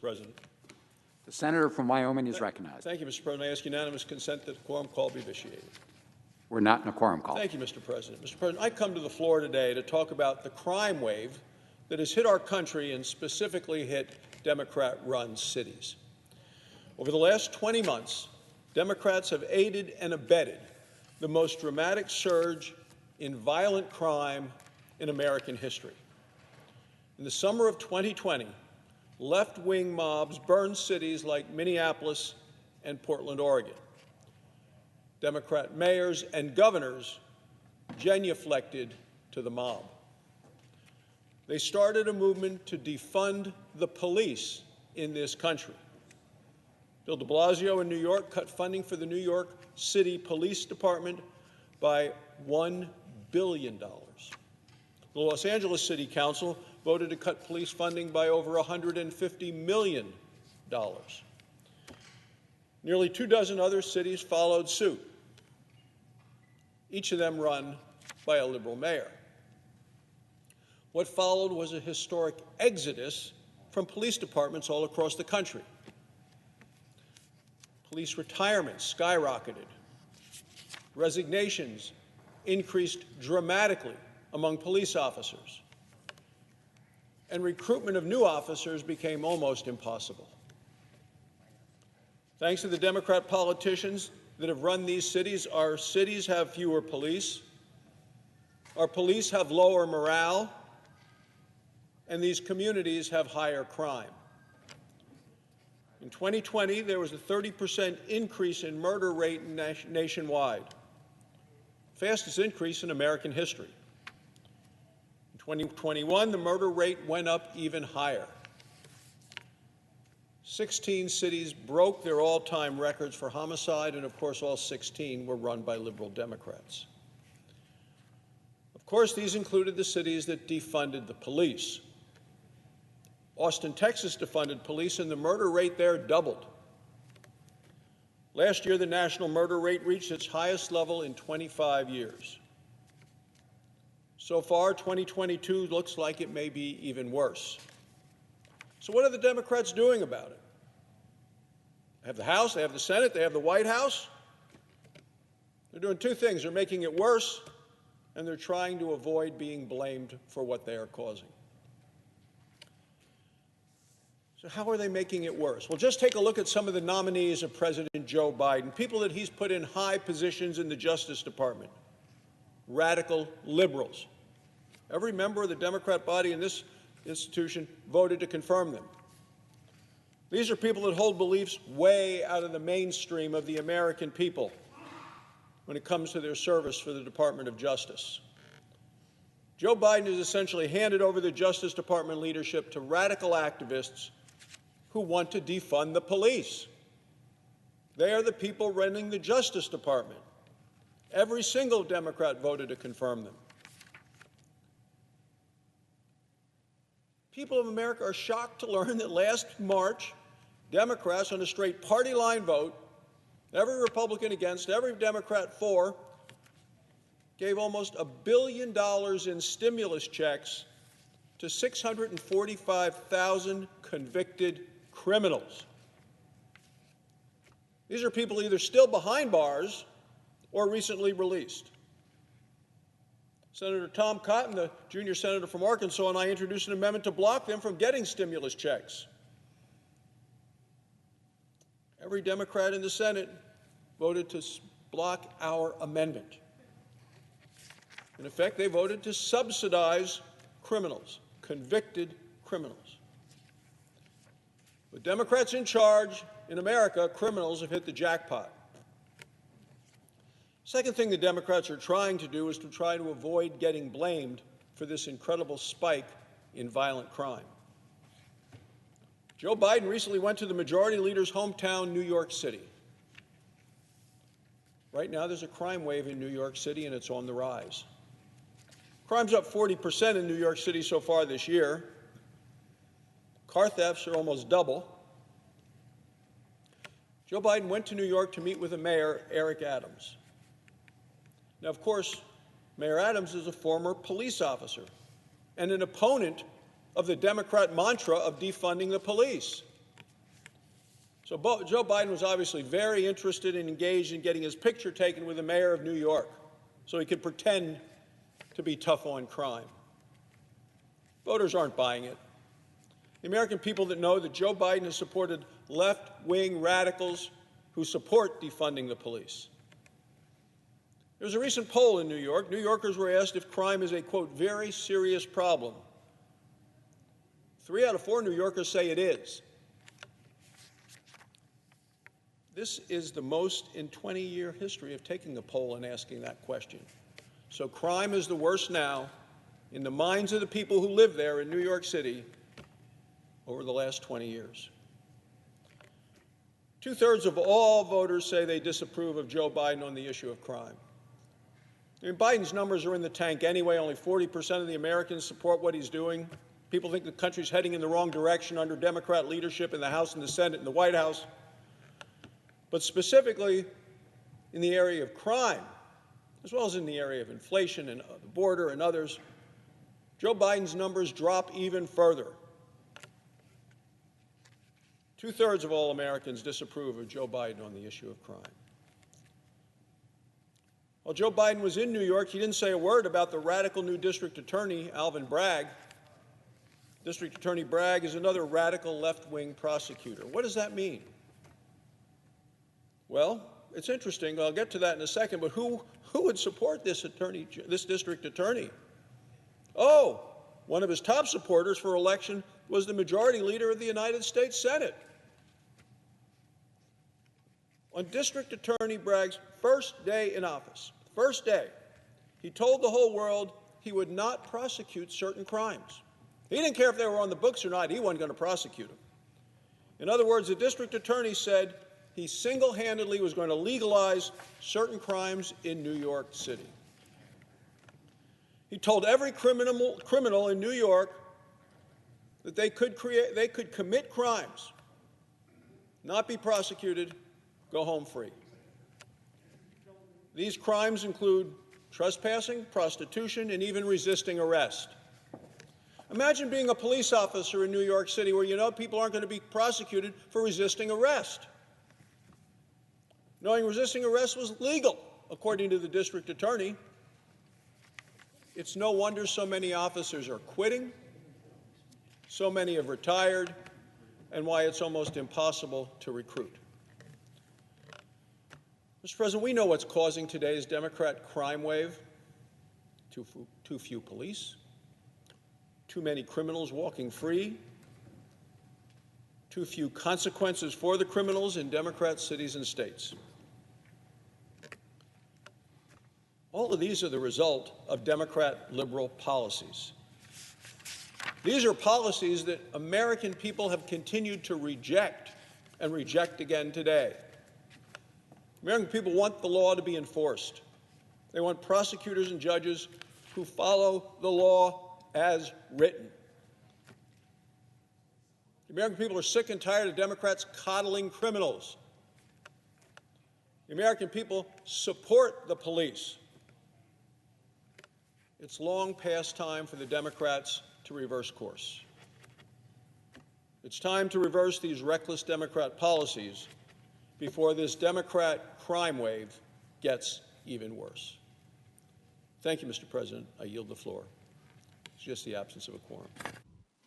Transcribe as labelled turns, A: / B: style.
A: President.
B: The senator from Wyoming is recognized.
A: Thank you, Mr. President. I ask unanimous consent that the quorum call be vitiated.
B: We're not in a quorum call.
A: Thank you, Mr. President. Mr. President, I come to the floor today to talk about the crime wave that has hit our country and specifically hit Democrat-run cities. Over the last 20 months, Democrats have aided and abetted the most dramatic surge in violent crime in American history. In the summer of 2020, left-wing mobs burned cities like Minneapolis and Portland, Oregon. Democrat mayors and governors genuflected to the mob. They started a movement to defund the police in this country. Bill de Blasio in New York cut funding for the New York City Police Department by $1 billion. The Los Angeles City Council voted to cut police funding by over $150 million. Nearly 24 other cities followed suit, each of them run by a liberal mayor. What followed was a historic exodus from police departments all across the country. Police retirements skyrocketed. Resignations increased dramatically among police officers. And recruitment of new officers became almost impossible. Thanks to the Democrat politicians that have run these cities, our cities have fewer police, our police have lower morale, and these communities have higher crime. In 2020, there was a 30% increase in murder rate nationwide, fastest increase in American history. In 2021, the murder rate went up even higher. 16 cities broke their all-time records for homicide, and of course, all 16 were run by liberal Democrats. Of course, these included the cities that defunded the police. Austin, Texas defunded police, and the murder rate there doubled. Last year, the national murder rate reached its highest level in 25 years. So far, 2022 looks like it may be even worse. So what are the Democrats doing about it? They have the House, they have the Senate, they have the White House. They're doing two things. They're making it worse, and they're trying to avoid being blamed for what they are causing. So how are they making it worse? Well, just take a look at some of the nominees of President Joe Biden, people that he's put in high positions in the Justice Department, radical liberals. Every member of the Democrat body in this institution voted to confirm them. These are people that hold beliefs way out of the mainstream of the American people when it comes to their service for the Department of Justice. Joe Biden has essentially handed over the Justice Department leadership to radical activists who want to defund the police. They are the people running the Justice Department. Every single Democrat voted to confirm them. People of America are shocked to learn that last March, Democrats on a straight party line vote, every Republican against, every Democrat for, gave almost $1 billion in stimulus checks to 645,000 convicted criminals. These are people either still behind bars or recently released. Senator Tom Cotton, the junior senator from Arkansas, and I introduced an amendment to block them from getting stimulus checks. Every Democrat in the Senate voted to block our amendment. In effect, they voted to subsidize criminals, convicted criminals. With Democrats in charge in America, criminals have hit the jackpot. Second thing the Democrats are trying to do is to try to avoid getting blamed for this incredible spike in violent crime. Joe Biden recently went to the majority leader's hometown, New York City. Right now, there's a crime wave in New York City, and it's on the rise. Crime's up 40% in New York City so far this year. Car thefts are almost double. Joe Biden went to New York to meet with the mayor, Eric Adams. Now, of course, Mayor Adams is a former police officer and an opponent of the Democrat mantra of defunding the police. So Joe Biden was obviously very interested and engaged in getting his picture taken with the mayor of New York so he could pretend to be tough on crime. Voters aren't buying it. The American people that know that Joe Biden has supported left-wing radicals who support defunding the police. There was a recent poll in New York. New Yorkers were asked if crime is a, quote, very serious problem. 3 out of 4 New Yorkers say it is. This is the most in 20-year history of taking a poll and asking that question. So crime is the worst now in the minds of the people who live there in New York City over the last 20 years. 2/3 of all voters say they disapprove of Joe Biden on the issue of crime. I mean, Biden's numbers are in the tank anyway. Only 40% of the Americans support what he's doing. People think the country's heading in the wrong direction under Democrat leadership in the House and the Senate and the White House. But specifically in the area of crime, as well as in the area of inflation and the border and others, Joe Biden's numbers drop even further. 2/3 of all Americans disapprove of Joe Biden on the issue of crime. While Joe Biden was in New York, he didn't say a word about the radical new district attorney, Alvin Bragg. District Attorney Bragg is another radical left-wing prosecutor. What does that mean? Well, it's interesting. I'll get to that in a second, but who would support this district attorney? Oh, one of his top supporters for election was the majority leader of the United States Senate. On District Attorney Bragg's first day in office, first day, he told the whole world he would not prosecute certain crimes. He didn't care if they were on the books or not. He wasn't going to prosecute them. In other words, the district attorney said he single-handedly was going to legalize certain crimes in New York City. He told every criminal in New York that they could commit crimes, not be prosecuted, go home free. These crimes include trespassing, prostitution, and even resisting arrest. Imagine being a police officer in New York City where you know people aren't going to be prosecuted for resisting arrest. Knowing resisting arrest was legal, according to the district attorney. It's no wonder so many officers are quitting, so many have retired, and why it's almost impossible to recruit. Mr. President, we know what's causing today's Democrat crime wave. Too few police, too many criminals walking free, too few consequences for the criminals in Democrat cities and states. All of these are the result of Democrat liberal policies. These are policies that American people have continued to reject and reject again today. American people want the law to be enforced. They want prosecutors and judges who follow the law as written. The American people are sick and tired of Democrats coddling criminals. The American people support the police. It's long past time for the Democrats to reverse course. It's time to reverse these reckless Democrat policies before this Democrat crime wave gets even worse. Thank you, Mr. President. I yield the floor. It's just the absence of a quorum.